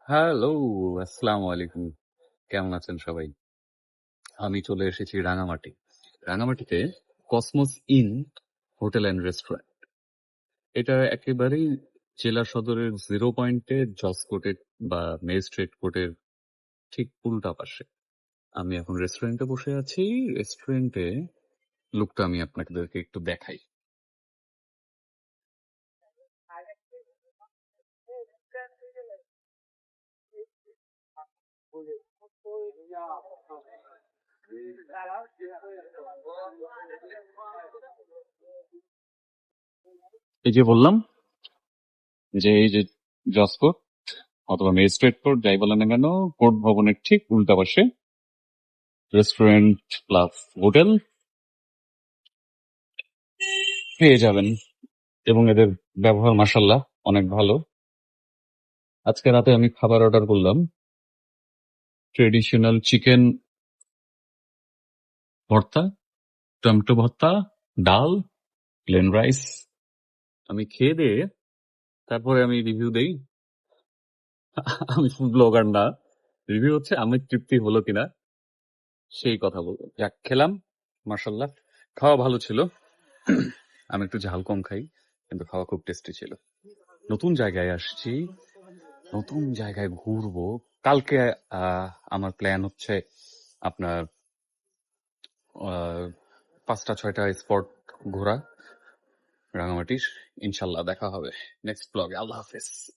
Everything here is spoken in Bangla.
হ্যালো, আসসালামু আলাইকুম। কেমন আছেন সবাই? আমি চলে এসেছি রাঙামাটি। রাঙামাটিতে Cosmos in hotel and restaurant. এটা একেবারেই জেলা সদরের 0 পয়েন্টে জজ কোর্টের বা ম্যাজিস্ট্রেট কোর্টের ঠিক উল্টা পাশে। আমি এখন রেস্টুরেন্টে বসে আছি। রেস্টুরেন্টে লুকটা আমি আপনাদেরকে একটু দেখাই। এই যে বললাম যে এই যে জজ কোর্ট অথবা ম্যাজিস্ট্রেট কোর্ট যাই বলেন না কেন, কোর্ট ভবনের ঠিক উল্টা পাশে রেস্টুরেন্ট প্লাস হোটেল পেয়ে যাবেন এবং এদের ব্যবহার মাশাআল্লাহ অনেক ভালো। আজকে রাতে আমি খাবার অর্ডার করলাম, ট্রেডিশনাল চিকেন ভর্তা, টমেটো ভর্তা, ডাল, প্লেন রাইস। আমি খেয়ে দিয়ে তারপরে আমি রিভিউ দেই। আমি ফুড ব্লগার না, রিভিউ হচ্ছে আমার তৃপ্তি হলো কিনা সেই কথা বলবো। যাক, খেলাম, মাশাআল্লাহ খাওয়া ভালো ছিল। আমি একটু ঝাল কম খাই, কিন্তু খাওয়া খুব টেস্টি ছিল। নতুন জায়গায় আসছি, নতুন জায়গায় ঘুরবো। কালকে আমার প্ল্যান হচ্ছে আপনার 5টা 6টা স্পট ঘোরা রাঙামাটির। ইনশাল্লাহ দেখা হবে নেক্সট ব্লগে। আল্লাহ হাফেজ।